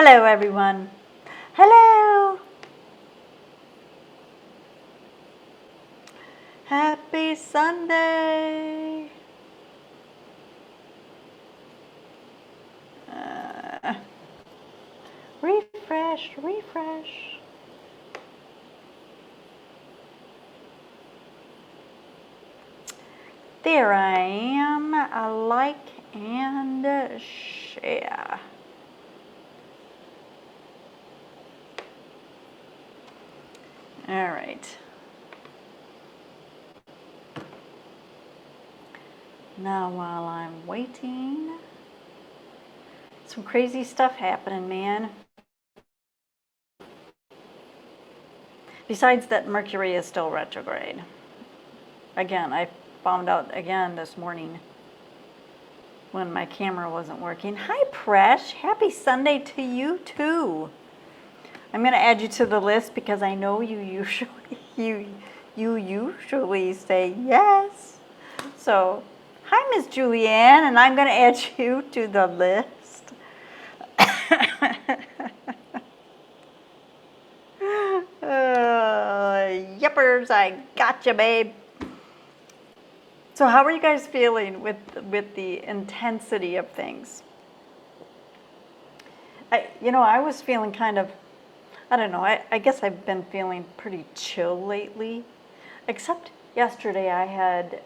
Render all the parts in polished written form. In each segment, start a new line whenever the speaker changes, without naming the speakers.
Hello, everyone. Hello. Happy Sunday. Refresh. There I am. I like and share. All right. Now while I'm waiting, some crazy stuff happening, man. Besides that, Mercury is still retrograde. Again, I found out again this morning when my camera wasn't working. Hi, Presh. Happy Sunday to you, too. I'm going to add you to the list because I know you usually say yes. So, hi, Miss Julianne, and I'm going to add you to the list. Yippers, I gotcha, babe. So how are you guys feeling with the intensity of things? I was feeling kind of, I don't know, I guess I've been feeling pretty chill lately. Except yesterday I had,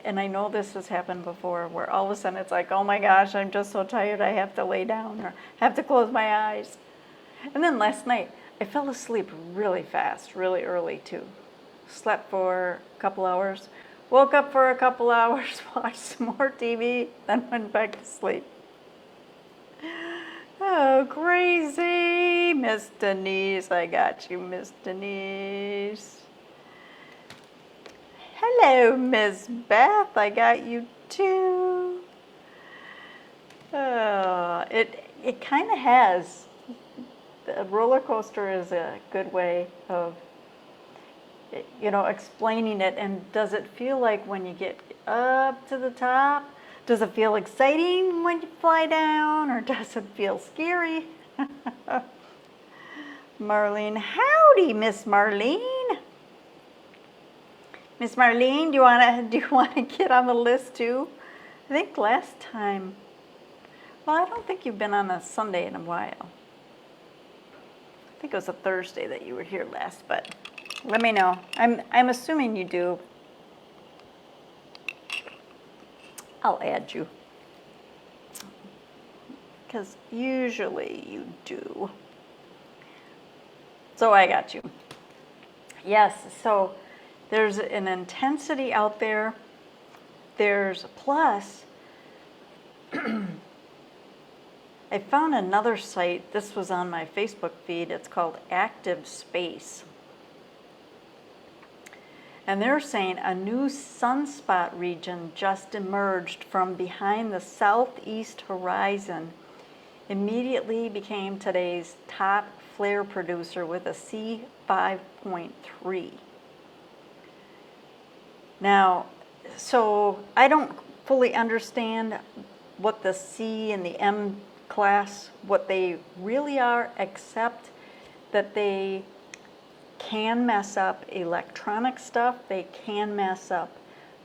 and I know this has happened before, where all of a sudden it's like, oh my gosh, I'm just so tired, I have to lay down or have to close my eyes. And then last night, I fell asleep really fast, really early too. Slept for a couple hours, woke up for a couple hours, watched some more TV, then went back to sleep. Oh, crazy. Miss Denise, I got you, Miss Denise. Hello, Miss Beth, I got you too. It kind of has. The roller coaster is a good way of explaining it. And does it feel like when you get up to the top, does it feel exciting when you fly down, or does it feel scary? Marlene, howdy, Miss Marlene. Miss Marlene, do you wanna get on the list too? I think last time, well, I don't think you've been on a Sunday in a while. I think it was a Thursday that you were here last, but let me know. I'm assuming you do. I'll add you, because usually you do. So I got you. Yes, so there's an intensity out there. There's plus, I found another site. This was on my Facebook feed. It's called Active Space. And they're saying a new sunspot region just emerged from behind the southeast horizon. Immediately became today's top flare producer with a C5.3. Now, so I don't fully understand what the C and the M class, what they really are, except that they can mess up electronic stuff, they can mess up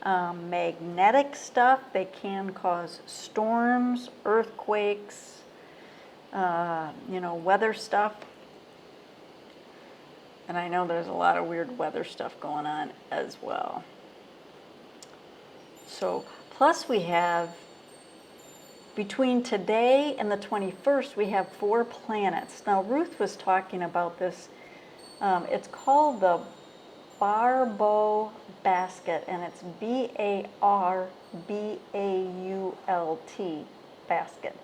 magnetic stuff, they can cause storms, earthquakes, weather stuff. And I know there's a lot of weird weather stuff going on as well. So, plus we have, between today and the 21st, we have 4 planets. Now, Ruth was talking about this. It's called the Barbault basket, and it's BARBAULT basket.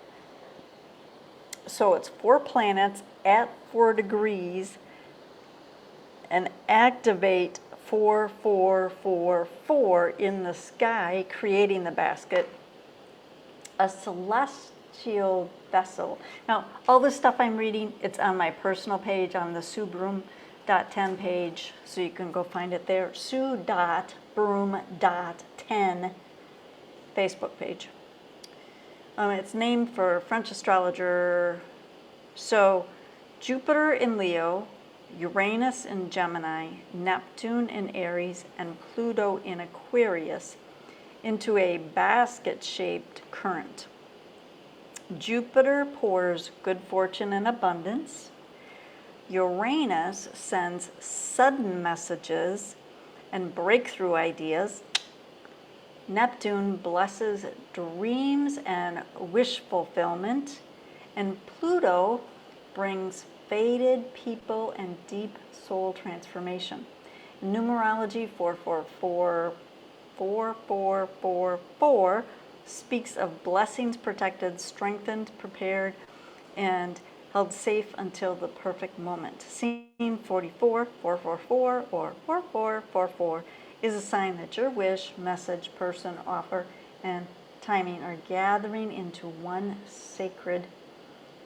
So it's 4 planets at 4 degrees and activate 4444 in the sky, creating the basket, a celestial vessel. Now, all this stuff I'm reading, it's on my personal page, on the Broome.10 page, so you can go find it there. Sue.Broome.10 Facebook page. It's named for French astrologer. So Jupiter in Leo, Uranus in Gemini, Neptune in Aries, and Pluto in Aquarius into a basket-shaped current. Jupiter pours good fortune and abundance. Uranus sends sudden messages and breakthrough ideas. Neptune blesses dreams and wish fulfillment. And Pluto brings fated people and deep soul transformation. In numerology, 444, 4444 speaks of blessings protected, strengthened, prepared, and held safe until the perfect moment. Scene 44, 444, or 4444 is a sign that your wish, message, person, offer, and timing are gathering into one sacred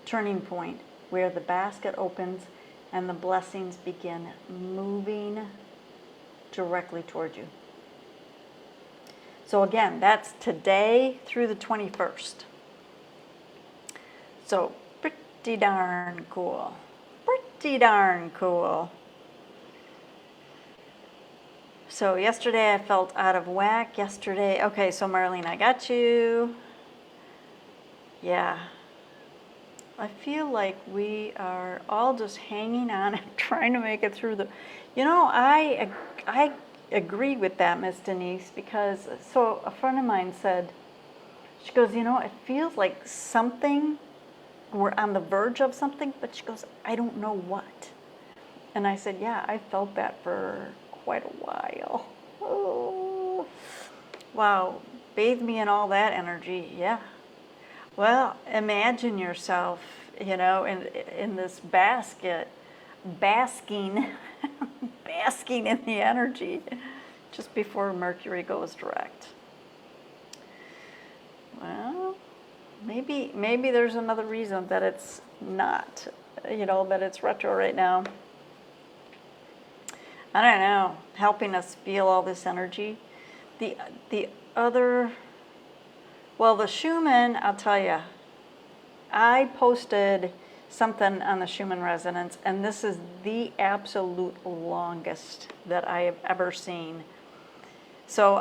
turning point where the basket opens and the blessings begin moving directly toward you. So again, that's today through the 21st. So pretty darn cool. Pretty darn cool. So yesterday I felt out of whack. Okay, so Marlene, I got you. Yeah. I feel like we are all just hanging on and trying to make it through the... I agree with that, Miss Denise, because so a friend of mine said, she goes, it feels like something, we're on the verge of something, but she goes, I don't know what. And I said, yeah, I felt that for quite a while. Oh, wow, bathe me in all that energy, yeah. Well, imagine yourself, in this basket, basking in the energy just before Mercury goes direct. Well, maybe there's another reason that it's not, that it's retro right now. I don't know, helping us feel all this energy. The other, well, the Schumann, I'll tell you, I posted something on the Schumann resonance, and this is the absolute longest that I have ever seen. So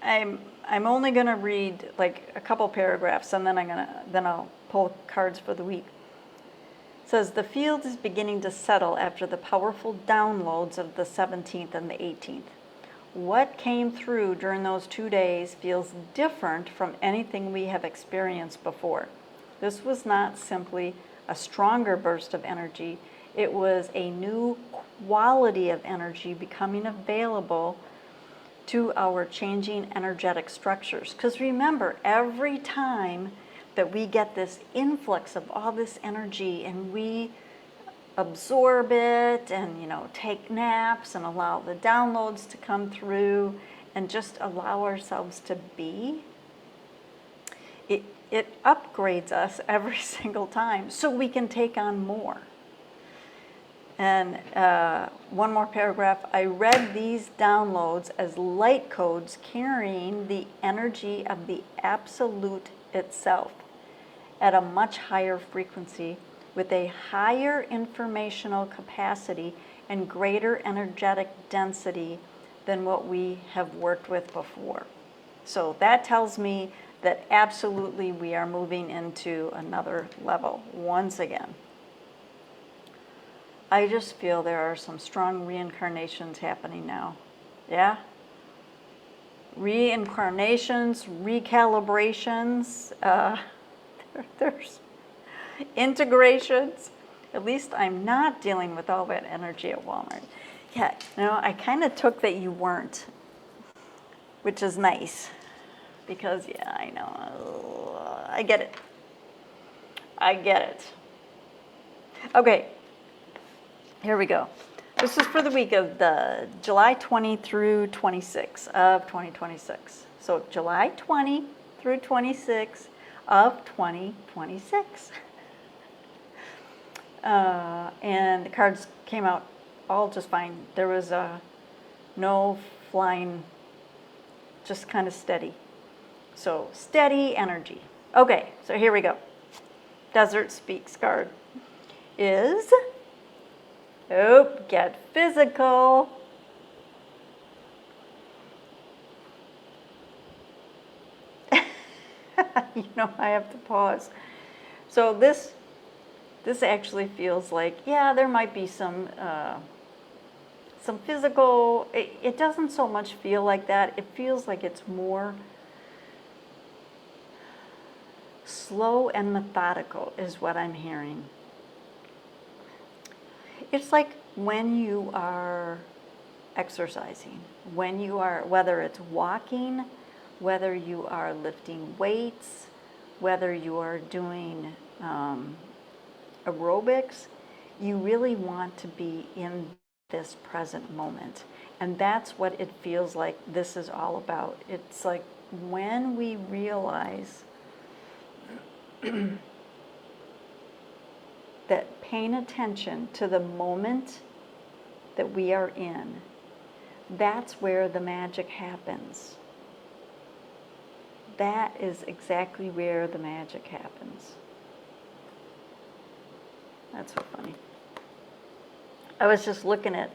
I'm only going to read like a couple paragraphs, and then I'll pull cards for the week. It says, the field is beginning to settle after the powerful downloads of the 17th and the 18th. What came through during those 2 days feels different from anything we have experienced before. This was not simply a stronger burst of energy. It was a new quality of energy becoming available to our changing energetic structures. Because remember, every time that we get this influx of all this energy and we absorb it and, take naps and allow the downloads to come through and just allow ourselves to be, it upgrades us every single time so we can take on more. And one more paragraph, I read these downloads as light codes carrying the energy of the absolute itself at a much higher frequency with a higher informational capacity and greater energetic density than what we have worked with before. So that tells me that absolutely we are moving into another level once again. I just feel there are some strong reincarnations happening now. Yeah? Reincarnations, recalibrations, there's integrations. At least I'm not dealing with all that energy at Walmart. Yeah, I kind of took that you weren't, which is nice. Because, yeah, I know. I get it. Okay, here we go. This is for the week of the July 20 through 26 of 2026. So July 20 through 26 of 2026. And the cards came out all just fine. There was no flying, just kind of steady. So steady energy. Okay, so here we go. Desert Speaks card is, get physical. I have to pause. So this actually feels like, yeah, there might be some physical. It doesn't so much feel like that. It feels like it's more slow and methodical is what I'm hearing. It's like when you are exercising, when you are, whether it's walking, whether you are lifting weights, whether you are doing aerobics, you really want to be in this present moment. And that's what it feels like this is all about. It's like when we realize that paying attention to the moment that we are in, that's where the magic happens. That is exactly where the magic happens. That's so funny. I was just looking at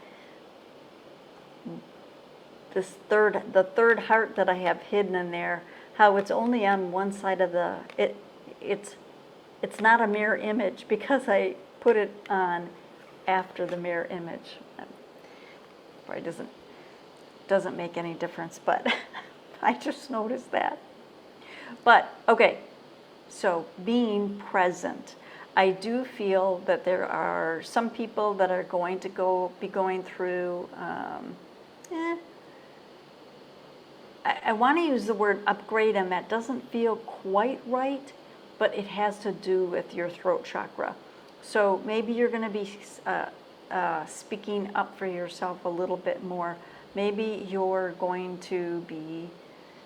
the third heart that I have hidden in there, how it's only on one side of it's not a mirror image because I put it on after the mirror image. Probably doesn't make any difference, but I just noticed that. But okay, so being present. I do feel that there are some people that are going to be going through, I want to use the word upgrade, and that doesn't feel quite right, but it has to do with your throat chakra. So maybe you're going to be speaking up for yourself a little bit more. Maybe you're going to be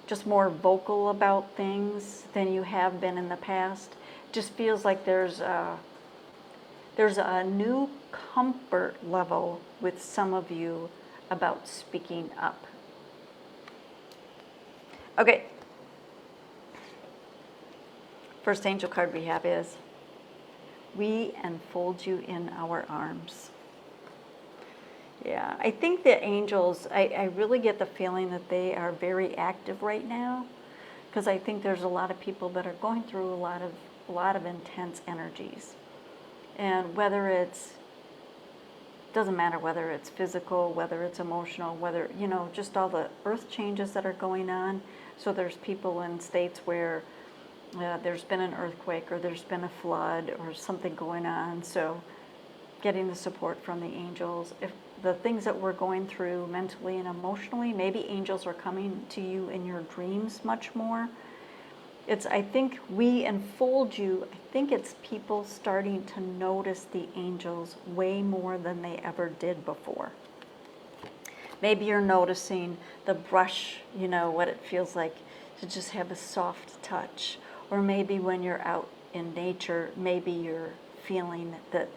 just more vocal about things than you have been in the past. Just feels like there's a new comfort level with some of you about speaking up. Okay. First angel card we have is, we enfold you in our arms. Yeah, I think the angels, I really get the feeling that they are very active right now, because I think there's a lot of people that are going through a lot of intense energies. And whether doesn't matter whether it's physical, whether it's emotional, whether, just all the earth changes that are going on. So there's people in states where there's been an earthquake or there's been a flood or something going on. So getting the support from the angels. If the things that we're going through mentally and emotionally, maybe angels are coming to you in your dreams much more. I think we enfold you. I think it's people starting to notice the angels way more than they ever did before. Maybe you're noticing the brush, what it feels like to just have a soft touch. Or maybe when you're out in nature, maybe you're feeling the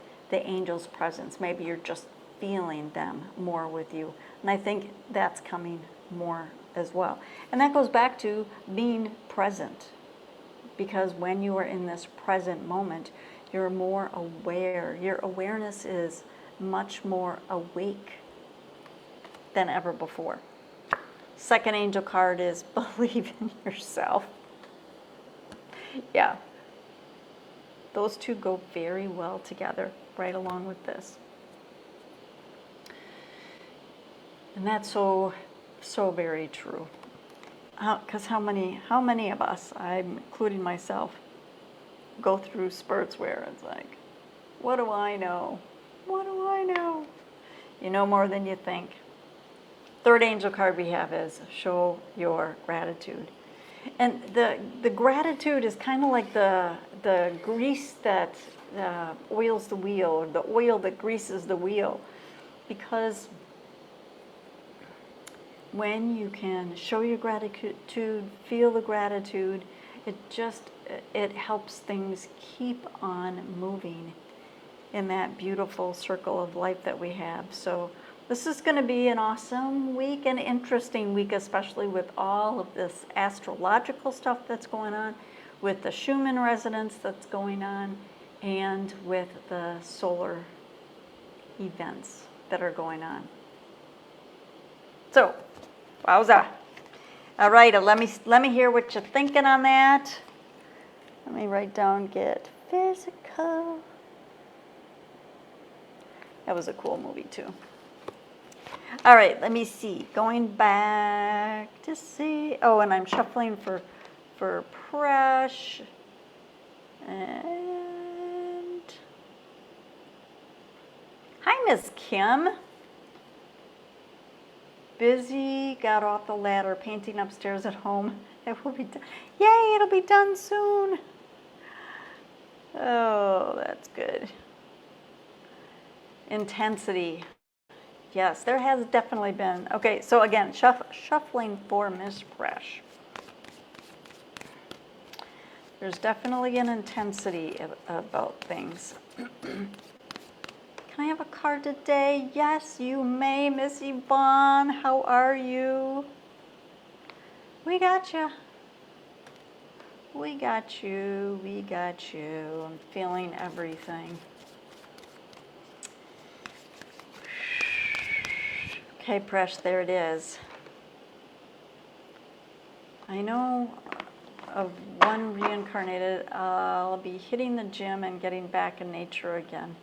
angel's presence. Maybe you're just feeling them more with you. And I think that's coming more as well. And that goes back to being present. Because when you are in this present moment, you're more aware. Your awareness is much more awake than ever before. Second angel card is believe in yourself. Yeah. Those two go very well together, right along with this. And that's so very true. Because how many of us, I'm including myself, go through spurts where it's like, what do I know? What do I know? You know more than you think. Third angel card we have is show your gratitude. And the gratitude is kind of like the grease that oils the wheel, or the oil that greases the wheel. Because when you can show your gratitude, feel the gratitude, it helps things keep on moving in that beautiful circle of life that we have. So this is going to be an awesome week, an interesting week, especially with all of this astrological stuff that's going on. with the Schumann resonance that's going on and with the solar events that are going on. So, wowza. All right, let me hear what you're thinking on that. Let me write down get physical. That was a cool movie too. All right, let me see. Going back to see. Oh, and I'm shuffling for Presh. And hi, Miss Kim. Busy, got off the ladder, painting upstairs at home. It will be done. Yay, it'll be done soon. Oh, that's good. Intensity. Yes, there has definitely been. Okay, so again, shuffling for Miss Presh. There's definitely an intensity about things. Can I have a card today? Yes, you may, Miss Yvonne. How are you? We got you. We got you. We got you. I'm feeling everything. Okay, Presh, there it is. I know of one reincarnated. I'll be hitting the gym and getting back in nature again.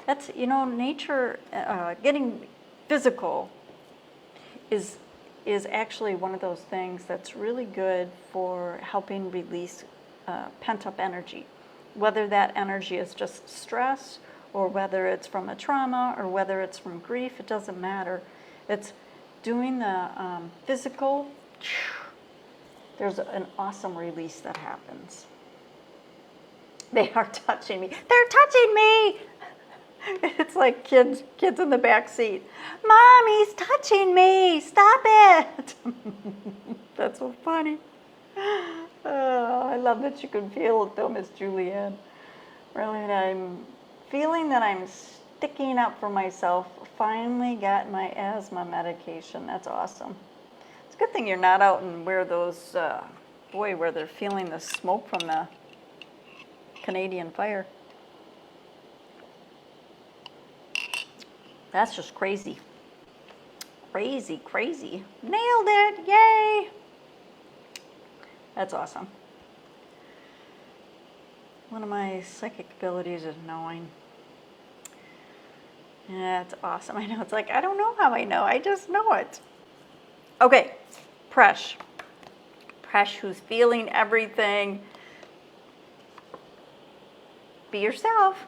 That's, nature, getting physical is actually one of those things that's really good for helping release pent-up energy. Whether that energy is just stress, or whether it's from a trauma, or whether it's from grief, it doesn't matter. It's doing the physical. There's an awesome release that happens. They are touching me. They're touching me! It's like kids in the back seat. Mommy's touching me! Stop it! That's so funny. Oh, I love that you can feel it though, Miss Julianne. Really, I'm feeling that I'm sticking up for myself. Finally got my asthma medication. That's awesome. It's a good thing you're not out and where those, where they're feeling the smoke from the Canadian fire. That's just crazy. Crazy, crazy. Nailed it, yay! That's awesome. One of my psychic abilities is knowing. Yeah, that's awesome. I know, it's like, I don't know how I know, I just know it. Okay, Presh. Presh, who's feeling everything. Be yourself.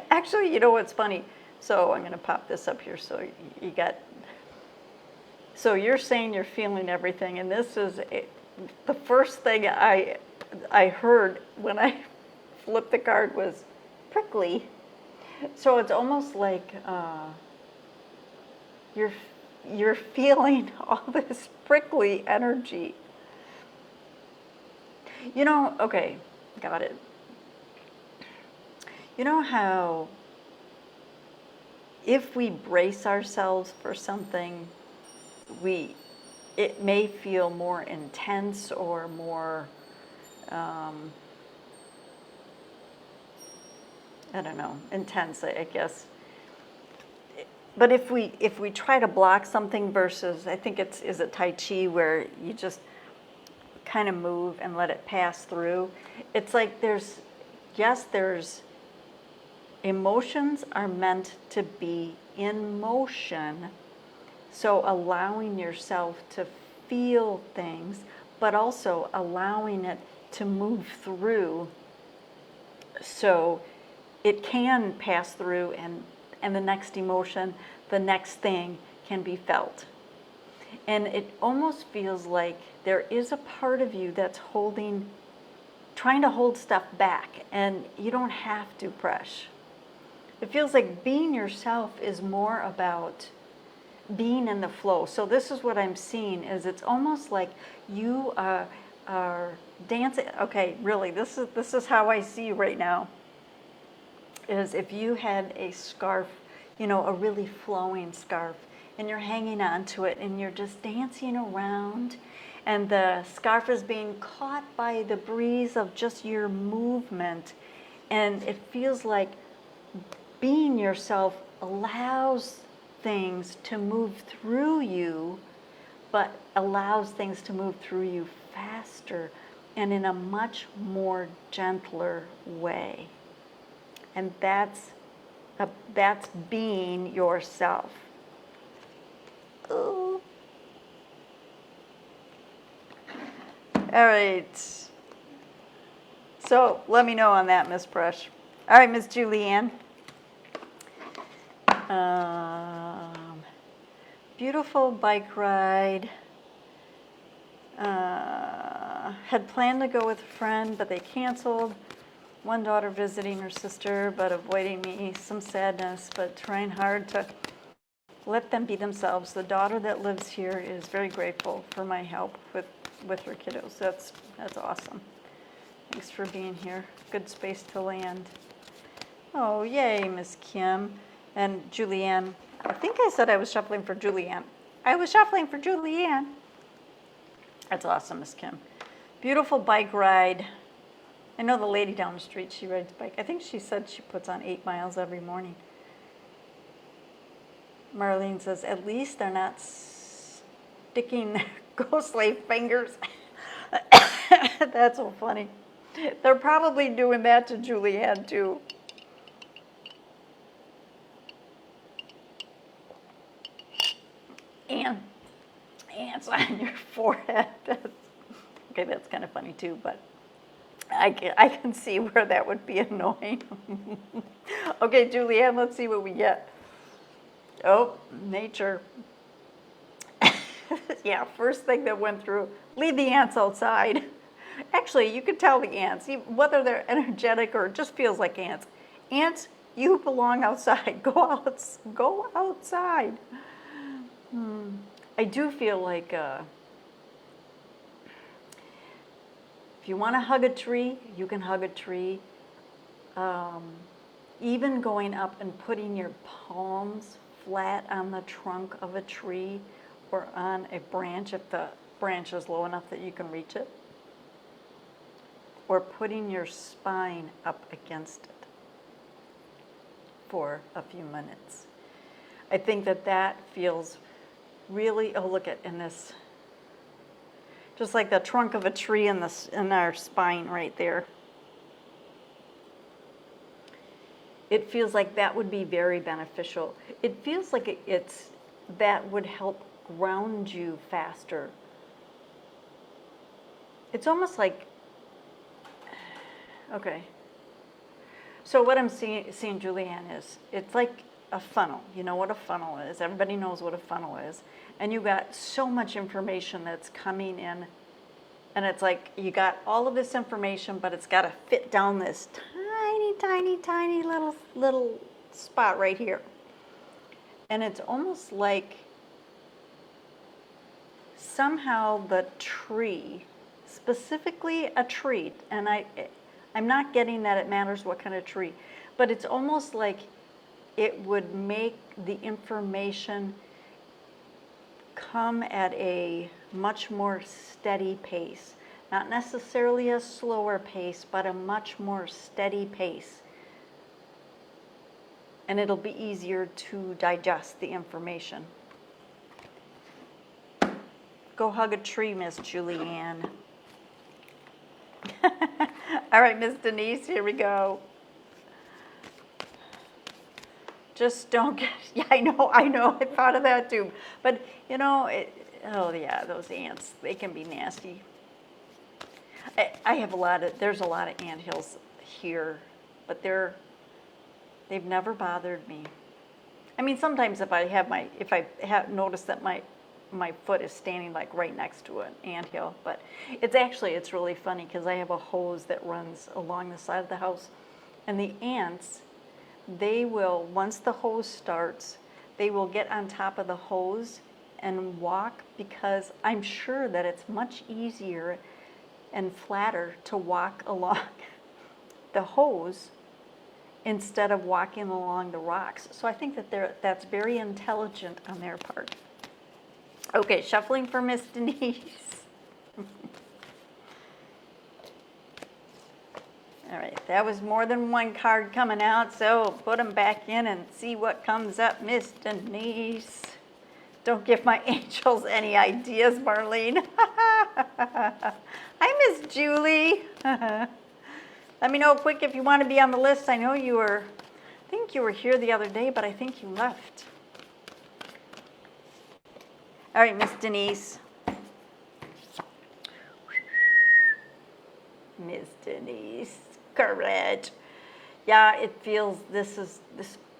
Actually, you know what's funny? So I'm going to pop this up here so you got. So you're saying you're feeling everything, and this is the first thing I heard when I flipped the card was prickly. So it's almost like you're feeling all this prickly energy. Okay, got it. You know how if we brace ourselves for something, it may feel more intense or more, I don't know, intense, I guess. But if we try to block something versus, I think is it Tai Chi where you just kind of move and let it pass through. It's like there's emotions are meant to be in motion, so allowing yourself to feel things, but also allowing it to move through so it can pass through and the next emotion, the next thing can be felt. And it almost feels like there is a part of you that's trying to hold stuff back, and you don't have to, Presh. It feels like being yourself is more about being in the flow. So this is what I'm seeing, is it's almost like you are dancing. Okay, really, this is how I see you right now, is if you had a scarf, a really flowing scarf, and you're hanging on to it, and you're just dancing around, and the scarf is being caught by the breeze of just your movement, and it feels like being yourself allows things to move through you, but allows things to move through you faster and in a much more gentler way. And that's being yourself. Ooh. All right. So let me know on that, Miss Brush. All right, Miss Julianne. Beautiful bike ride. Had planned to go with a friend, but they canceled. One daughter visiting her sister, but avoiding me. Some sadness, but trying hard to let them be themselves. The daughter that lives here is very grateful for my help with her kiddos. That's awesome. Thanks for being here. Good space to land. Oh, yay, Miss Kim. And Julianne, I think I said I was shuffling for Julianne. I was shuffling for Julianne. That's awesome, Miss Kim. Beautiful bike ride. I know the lady down the street, she rides bike. I think she said she puts on 8 miles every morning. Marlene says, at least they're not sticking their ghostly fingers. That's so funny. They're probably doing that to Julianne, too. And ants on your forehead. Okay, that's kind of funny, too, but I can see where that would be annoying. Okay, Julianne, let's see what we get. Oh, nature. Yeah, first thing that went through, leave the ants outside. Actually, you can tell the ants, whether they're energetic or it just feels like ants. Ants, you belong outside. Go outside. I do feel like if you want to hug a tree, you can hug a tree. Even going up and putting your palms flat on the trunk of a tree or on a branch if the branch is low enough that you can reach it. Or putting your spine up against it for a few minutes. I think that feels really, oh look at in this, just like the trunk of a tree in our spine right there. It feels like that would be very beneficial. It feels like that would help ground you faster. It's almost like, okay. So what I'm seeing, Julianne, is it's like a funnel. You know what a funnel is. Everybody knows what a funnel is. And you got so much information that's coming in. And it's like you got all of this information, but it's got to fit down this tiny little spot right here. And it's almost like somehow the tree, specifically a tree, and I'm not getting that it matters what kind of tree, but it's almost like it would make the information come at a much more steady pace. Not necessarily a slower pace, but a much more steady pace. And it'll be easier to digest the information. Go hug a tree, Miss Julianne. All right, Miss Denise, here we go. Just don't get, yeah, I know, I thought of that too. But, you know, oh yeah, those ants, they can be nasty. I have there's a lot of anthills here, but they've never bothered me. I mean, sometimes if I have noticed that my foot is standing like right next to an anthill, but it's really funny because I have a hose that runs along the side of the house, and the ants, they will, once the hose starts, they will get on top of the hose and walk, because I'm sure that it's much easier and flatter to walk along the hose instead of walking along the rocks. So I think that's very intelligent on their part. Okay, shuffling for Miss Denise. All right, that was more than one card coming out, so put them back in and see what comes up, Miss Denise. Don't give my angels any ideas, Marlene. Hi, Miss Julie. Let me know quick if you want to be on the list. I know I think you were here the other day, but I think you left. All right, Miss Denise. Miss Denise, courage. Yeah, it feels, this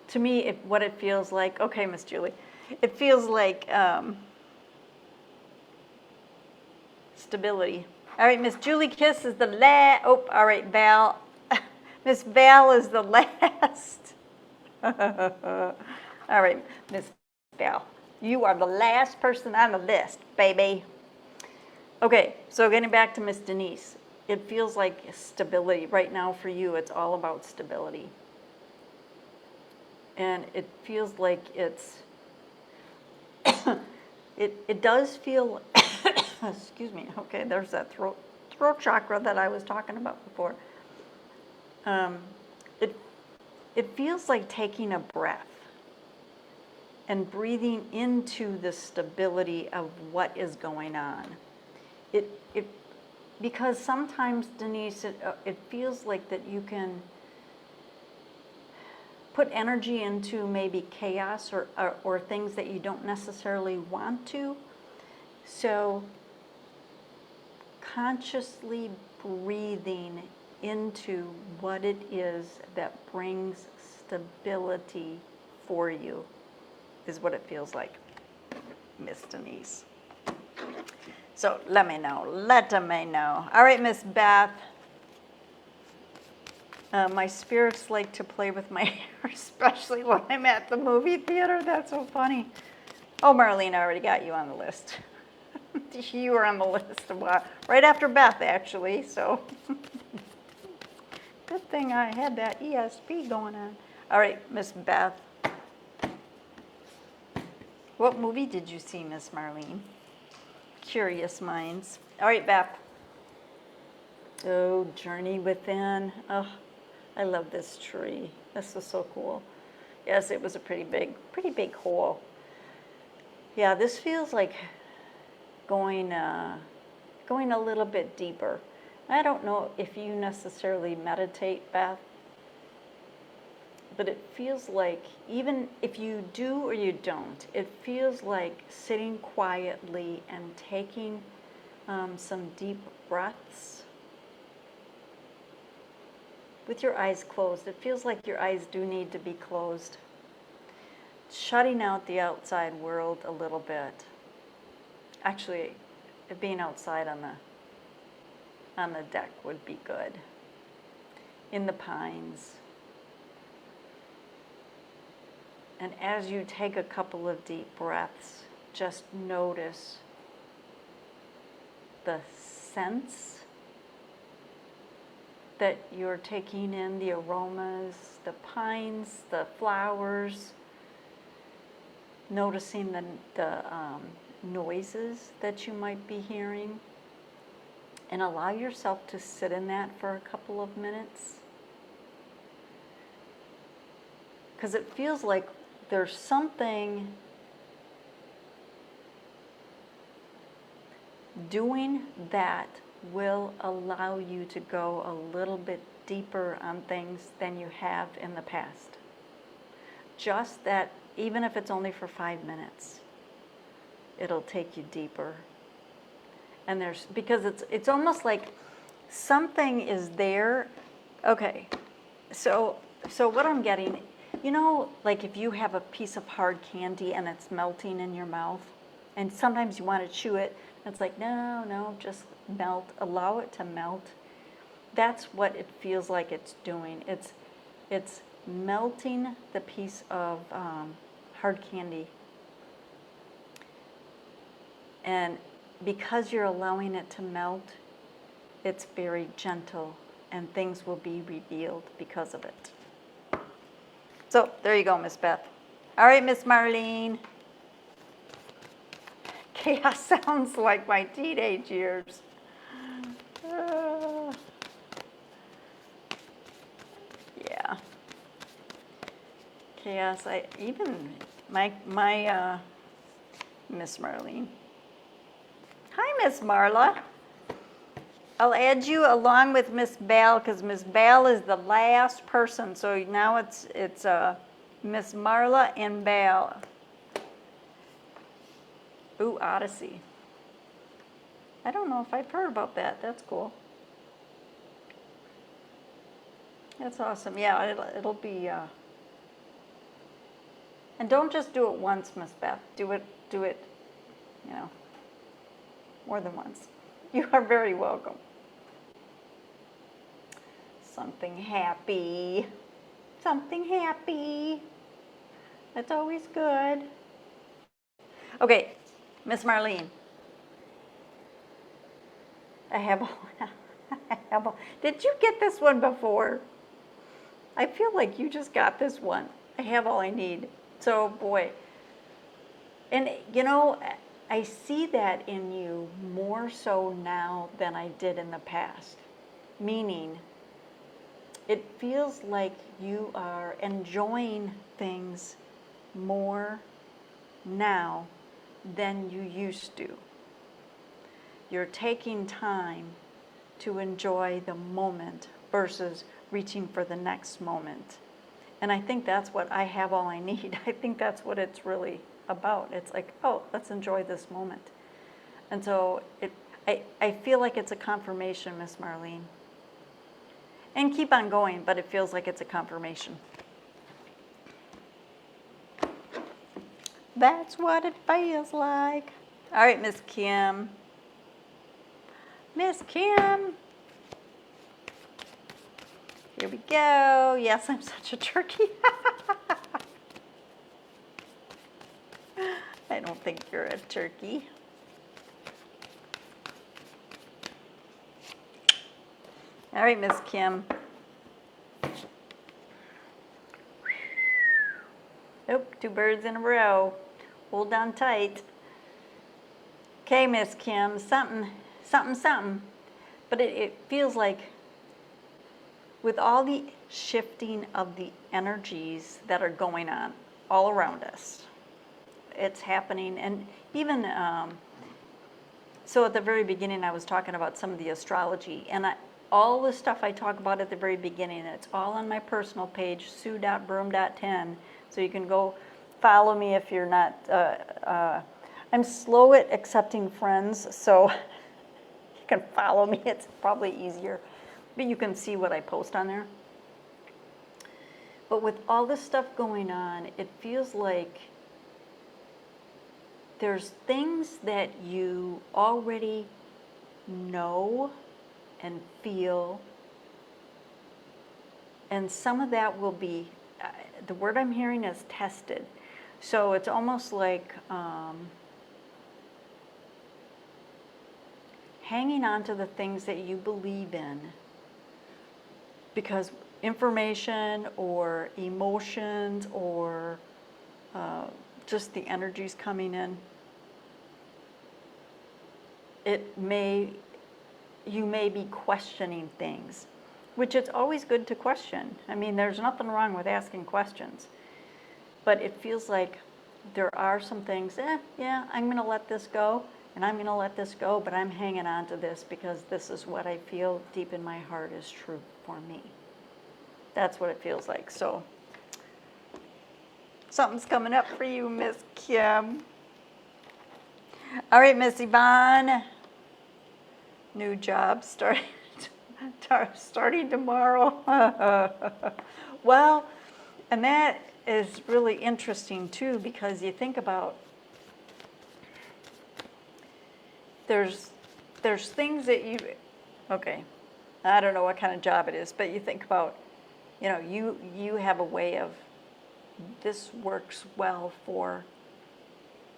to me, what it feels like, okay, Miss Julie, it feels like stability. All right, Miss Julie Kiss is the last, oh, all right, Val. Miss Val is the last. All right, Miss Val, you are the last person on the list, baby. Okay, so getting back to Miss Denise. It feels like stability. Right now for you, it's all about stability. And it feels like it's, it does feel, excuse me, okay, there's that throat chakra that I was talking about before. It feels like taking a breath and breathing into the stability of what is going on. Because sometimes, Denise, it feels like that you can put energy into maybe chaos or things that you don't necessarily want to. So consciously breathing into what it is that brings stability for you is what it feels like, Miss Denise. So let me know. Let me know. All right, Miss Beth. My spirits like to play with my hair, especially when I'm at the movie theater. That's so funny. Oh, Marlene, I already got you on the list. You were on the list right after Beth, actually. So good thing I had that ESP going on. All right, Miss Beth. What movie did you see, Miss Marlene? Curious minds. All right, Beth. Oh, Journey Within. Oh, I love this tree. This is so cool. Yes, it was a pretty big hole. Yeah, this feels like going a little bit deeper. I don't know if you necessarily meditate, Beth, but it feels like, even if you do or you don't, it feels like sitting quietly and taking some deep breaths with your eyes closed. It feels like your eyes do need to be closed. Shutting out the outside world a little bit. Actually, being outside on the deck would be good. In the pines. And as you take a couple of deep breaths, just notice the sense that you're taking in, the aromas, the pines, the flowers, noticing the noises that you might be hearing, and allow yourself to sit in that for a couple of minutes. Because it feels like there's something doing that will allow you to go a little bit deeper on things than you have in the past. Just that, even if it's only for 5 minutes, it'll take you deeper. And because it's almost like something is there. Okay, so what I'm getting, like if you have a piece of hard candy and it's melting in your mouth, and sometimes you want to chew it, and it's like, no, just melt, allow it to melt. That's what it feels like it's doing. It's melting the piece of hard candy. And because you're allowing it to melt, it's very gentle, and things will be revealed because of it. So there you go, Miss Beth. All right, Miss Marlene. Chaos sounds like my teenage years. Uh, yeah. Chaos, my Miss Marlene. Hi, Miss Marla. I'll add you along with Miss Bal because Miss Bal is the last person. So now it's Miss Marla and Bal. Ooh, Odyssey. I don't know if I've heard about that. That's cool. That's awesome. Yeah, it'll be. And don't just do it once, Miss Beth. Do it, more than once. You are very welcome. Something happy. Something happy. That's always good. Okay, Miss Marlene. I have Did you get this one before? I feel like you just got this one. I have all I need. So, boy. And, I see that in you more so now than I did in the past. Meaning, it feels like you are enjoying things more now than you used to. You're taking time to enjoy the moment versus reaching for the next moment. And I think that's what I have all I need. I think that's what it's really about. It's like, oh, let's enjoy this moment. And so I feel like it's a confirmation, Miss Marlene. And keep on going, but it feels like it's a confirmation. That's what it feels like. All right, Miss Kim. Miss Kim. Here we go. Yes, I'm such a turkey. I don't think you're a turkey. All right, Miss Kim. Nope, 2 birds in a row. Hold on tight. Okay, Miss Kim, something. But it feels like with all the shifting of the energies that are going on all around us, it's happening. And even, so at the very beginning, I was talking about some of the astrology. And all the stuff I talk about at the very beginning, it's all on my personal page, sue.broome.10. So you can go follow me if you're not. I'm slow at accepting friends, so you can follow me. It's probably easier. But you can see what I post on there. But with all this stuff going on, it feels like there's things that you already know and feel. And some of that will be, the word I'm hearing is tested. So it's almost like hanging on to the things that you believe in, because information or emotions or just the energies coming in, you may be questioning things, which it's always good to question. I mean, there's nothing wrong with asking questions. But it feels like there are some things, yeah, I'm going to let this go, and I'm going to let this go, but I'm hanging on to this because this is what I feel deep in my heart is true for me. That's what it feels like. So something's coming up for you, Miss Kim. All right, Miss Yvonne. New job starting tomorrow. Well, and that is really interesting too, because you think about there's things that okay, I don't know what kind of job it is, but you think about, you have a way of, this works well for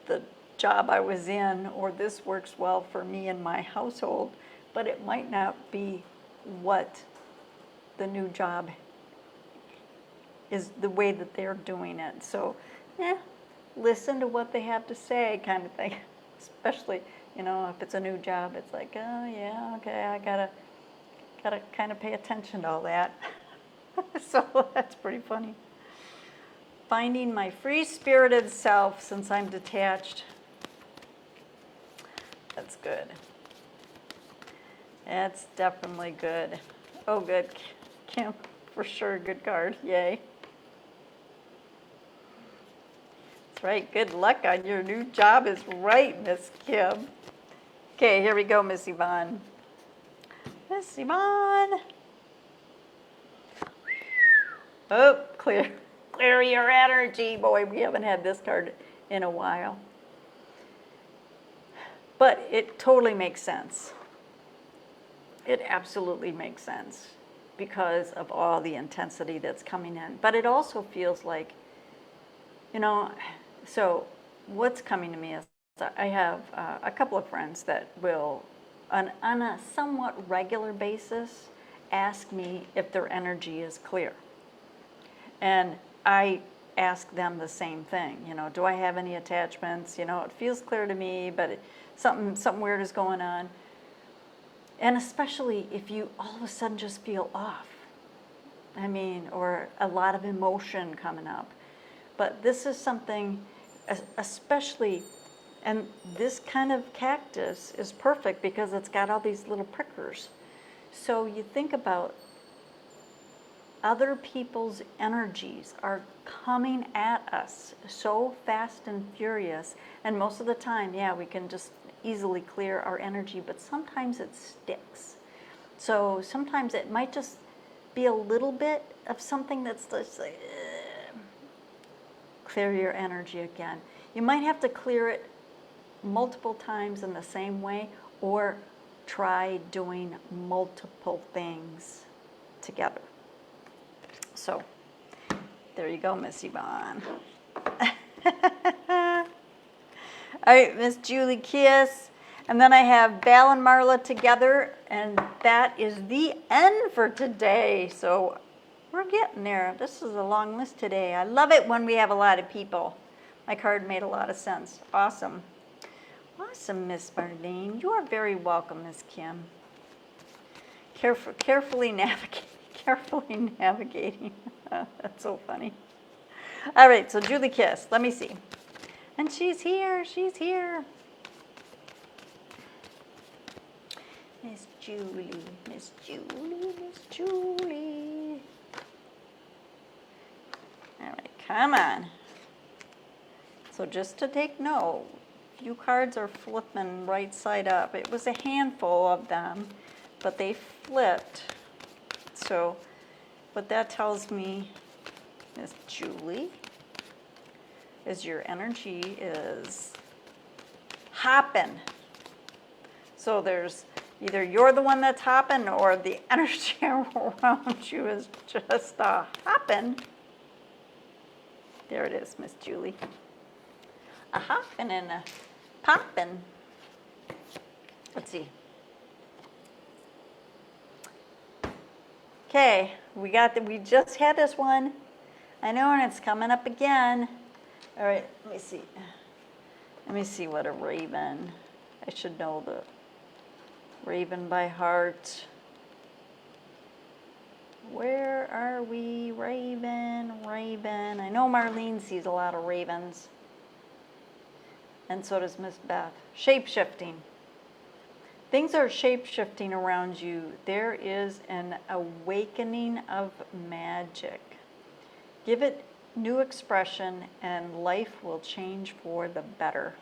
the job I was in, or this works well for me and my household, but it might not be what the new job is, the way that they're doing it. So, listen to what they have to say, kind of thing. Especially, if it's a new job, it's like, oh yeah, okay, I gotta kind of pay attention to all that. So that's pretty funny. Finding my free-spirited self since I'm detached. That's good. That's definitely good. Oh, good. Kim, for sure, good card. Yay. That's right. Good luck on your new job is right, Miss Kim. Okay, here we go, Miss Yvonne. Miss Yvonne. Oh, clear your energy. Boy, we haven't had this card in a while. But it totally makes sense. It absolutely makes sense because of all the intensity that's coming in. But it also feels like, so what's coming to me is I have a couple of friends that will, on a somewhat regular basis, ask me if their energy is clear. And I ask them the same thing, do I have any attachments? It feels clear to me, but something weird is going on. And especially if you all of a sudden just feel off. Or a lot of emotion coming up. But this is something, especially, and this kind of cactus is perfect because it's got all these little prickers. So you think about other people's energies are coming at us so fast and furious. And most of the time, yeah, we can just easily clear our energy, but sometimes it sticks. So sometimes it might just be a little bit of something that's just like, clear your energy again. You might have to clear it multiple times in the same way, or try doing multiple things together. So there you go, Miss Yvonne. All right, Miss Julie Kiss. And then I have Val and Marla together, and that is the end for today. So we're getting there. This is a long list today. I love it when we have a lot of people. My card made a lot of sense. Awesome. Awesome, Miss Marlene. You are very welcome, Miss Kim. Carefully navigating. That's so funny. All right, so Julie Kiss. Let me see. And she's here. She's here. Miss Julie, Miss Julie, Miss Julie. All right, come on. So just to take note, a few cards are flipping right side up. It was a handful of them, but they flipped. So what that tells me, Miss Julie, is your energy is hopping. So there's either you're the one that's hopping or the energy around you is just hopping. There it is, Miss Julie. A hopping and a popping. Let's see. Okay, we just had this one. I know, and it's coming up again. All right, let me see. Let me see what a raven. I should know the raven by heart. Where are we? Raven, raven. I know Marlene sees a lot of ravens. And so does Miss Beth. Shape-shifting. Things are shape-shifting around you. There is an awakening of magic. Give it new expression and life will change for the better.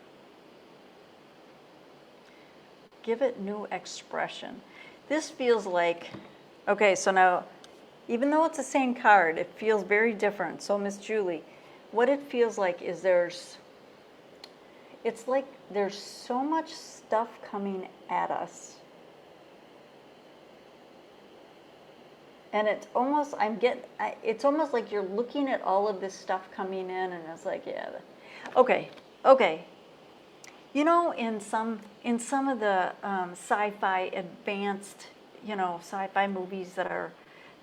Give it new expression. This feels like, okay, so now, even though it's the same card, it feels very different. So Miss Julie, what it feels like is it's like there's so much stuff coming at us. And it's almost, it's almost like you're looking at all of this stuff coming in and it's like, yeah, okay. In some of the sci-fi advanced, sci-fi movies that are,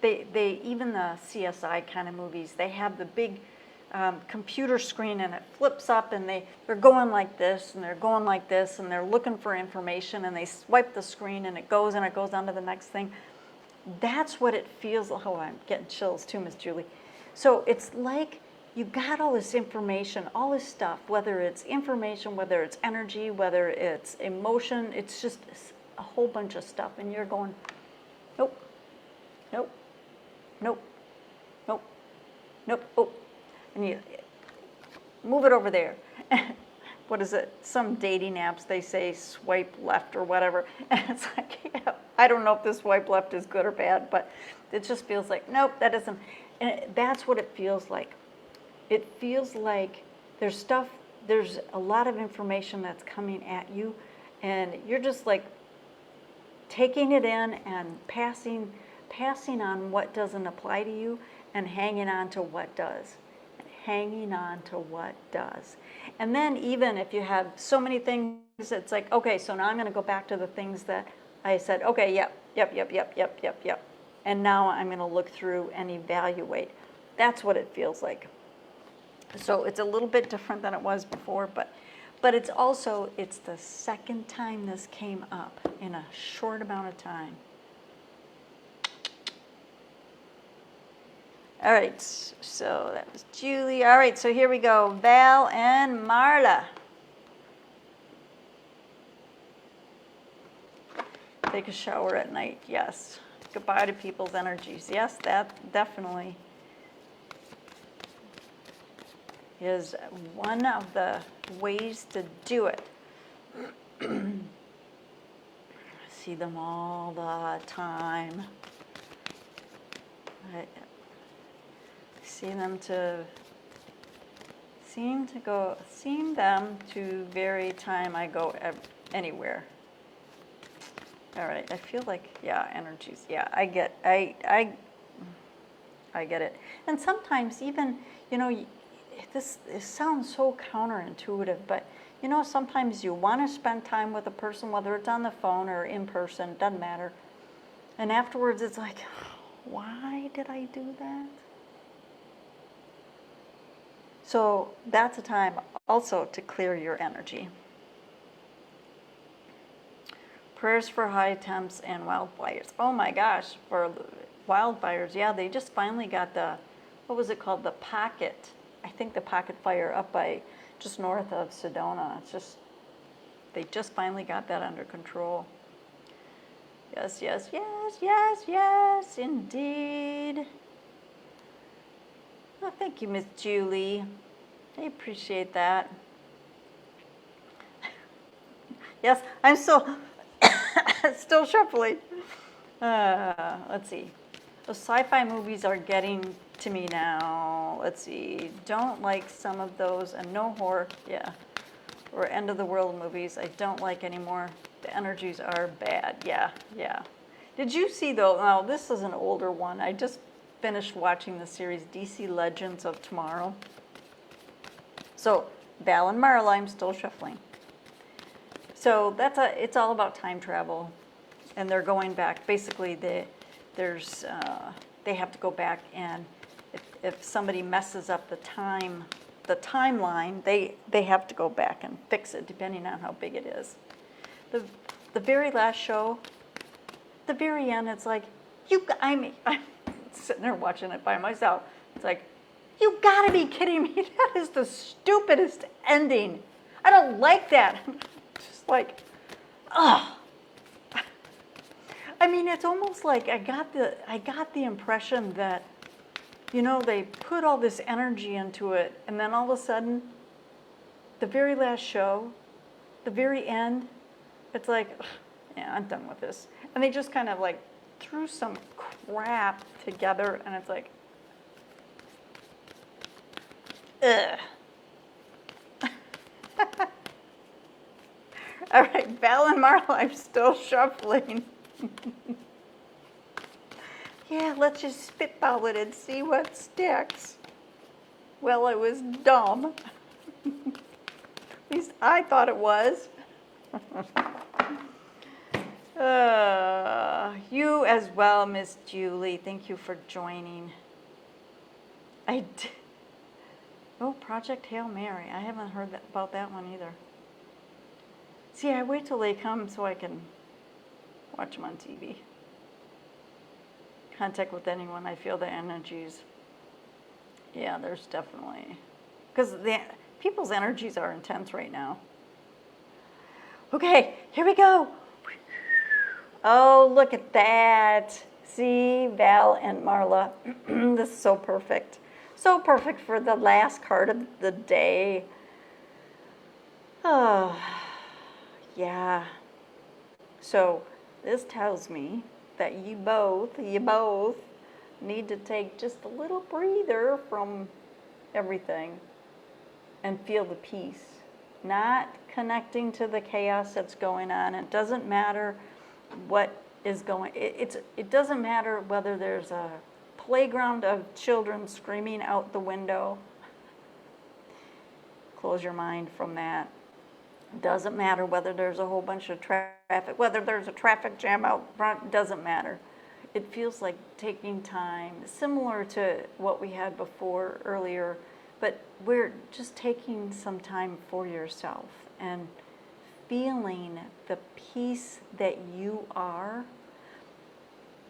they even the CSI kind of movies, they have the big computer screen and it flips up and they're going like this and they're going like this and they're looking for information and they swipe the screen and it goes on to the next thing. That's what it feels like. Oh, I'm getting chills too, Miss Julie. So it's like you got all this information, all this stuff, whether it's information, whether it's energy, whether it's emotion, it's just a whole bunch of stuff. And you're going, nope, nope, nope, nope, nope, oh. And you move it over there. What is it? Some dating apps, they say swipe left or whatever. And it's like, yeah, I don't know if this swipe left is good or bad, but it just feels like, nope, that isn't. And that's what it feels like. It feels like there's a lot of information that's coming at you, and you're just like taking it in and passing on what doesn't apply to you and hanging on to what does. Hanging on to what does. And then even if you have so many things, it's like, okay, so now I'm going to go back to the things that I said, okay, yep. And now I'm going to look through and evaluate. That's what it feels like. So it's a little bit different than it was before, but it's the second time this came up in a short amount of time. All right, so that was Julie. All right, so here we go. Val and Marla. Take a shower at night, yes. Goodbye to people's energies. Yes, that definitely is one of the ways to do it. See them all the time. I seem them to vary time I go anywhere. All right, I feel like, yeah, energies. Yeah, I get it. And sometimes even, this sounds so counterintuitive, but sometimes you want to spend time with a person, whether it's on the phone or in person, doesn't matter. And afterwards it's like, why did I do that? So that's a time also to clear your energy. Prayers for high temps and wildfires. Oh my gosh, for wildfires, yeah, they just finally got what was it called? The pocket. I think the pocket fire up by just north of Sedona. They just finally got that under control. Yes, indeed. Oh, thank you, Miss Julie. I appreciate that. Yes, I'm still shuffling. Let's see. Those sci-fi movies are getting to me now. Let's see. Don't like some of those, and no horror. Yeah. Or end of the world movies. I don't like anymore. The energies are bad. Yeah. Did you see though? Now this is an older one. I just finished watching the series DC Legends of Tomorrow. So Val and Marla, I'm still shuffling. So it's all about time travel, and they're going back. Basically, they have to go back, and if somebody messes up the timeline, they have to go back and fix it, depending on how big it is. The very last show, the very end, it's like, I'm sitting there watching it by myself. It's like, you gotta be kidding me! That is the stupidest ending. I don't like that. Just like, ugh. I mean, it's almost like I got the impression that, they put all this energy into it, and then all of a sudden, the very last show, the very end, it's like, ugh, yeah, I'm done with this. And they just kind of like threw some crap together, and it's like, ugh. All right, Val and Marla, I'm still shuffling. Yeah, let's just spitball it and see what sticks. Well, it was dumb. At least I thought it was. You as well, Miss Julie. Thank you for joining. Oh, Project Hail Mary. I haven't heard about that one either. See, I wait till they come so I can watch them on TV. Contact with anyone. I feel the energies. Yeah, there's definitely, because the people's energies are intense right now. Okay, here we go. Oh, look at that. See, Val and Marla. This is so perfect. So perfect for the last card of the day. Oh, yeah. So this tells me that you both need to take just a little breather from everything and feel the peace. Not connecting to the chaos that's going on. It doesn't matter what is going. It doesn't matter whether there's a playground of children screaming out the window. Close your mind from that. Doesn't matter whether there's a whole bunch of traffic, whether there's a traffic jam out front, doesn't matter. It feels like taking time, similar to what we had before earlier, but we're just taking some time for yourself and feeling the peace that you are,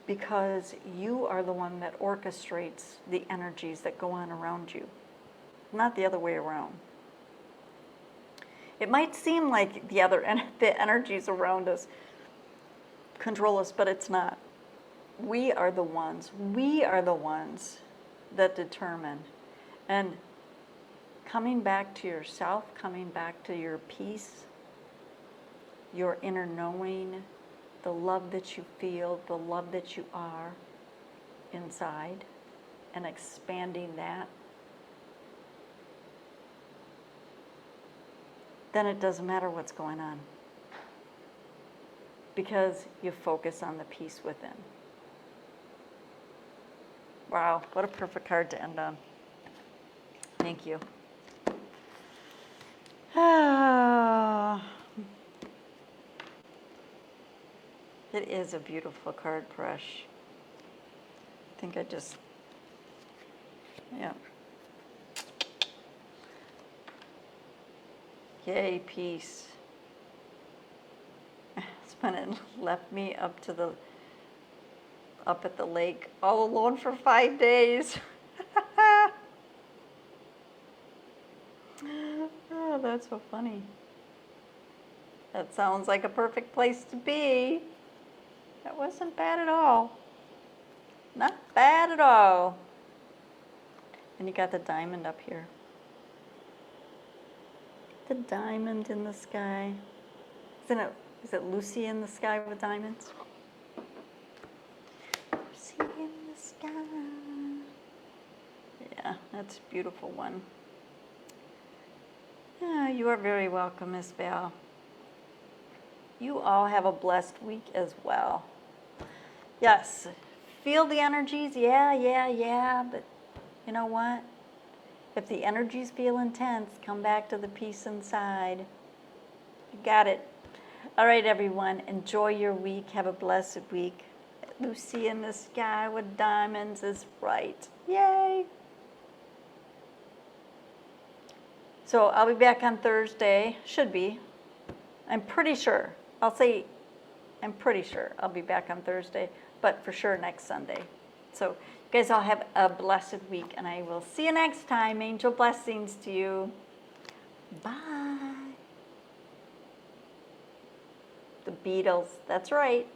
because you are the one that orchestrates the energies that go on around you, not the other way around. It might seem like the energies around us control us, but it's not. We are the ones that determine. And coming back to yourself, coming back to your peace, your inner knowing, the love that you feel, the love that you are inside, and expanding that, then it doesn't matter what's going on, because you focus on the peace within. Wow, what a perfect card to end on. Thank you. It is a beautiful card, Presh. I think yeah. Yay, peace. Husband left me up at the lake all alone for 5 days. Oh, that's so funny. That sounds like a perfect place to be. That wasn't bad at all. Not bad at all. And you got the diamond up here. The diamond in the sky. Is it Lucy in the sky with diamonds? Lucy in the sky. Yeah, that's a beautiful one. Yeah, you are very welcome, Miss Val. You all have a blessed week as well. Yes, feel the energies, yeah, but you know what? If the energies feel intense, come back to the peace inside. You got it. All right, everyone, enjoy your week. Have a blessed week. Lucy in the sky with diamonds is right. Yay! So I'll be back on Thursday. Should be. I'm pretty sure. I'm pretty sure I'll be back on Thursday, but for sure next Sunday. So you guys all have a blessed week, and I will see you next time. Angel blessings to you. Bye. The Beatles. That's right.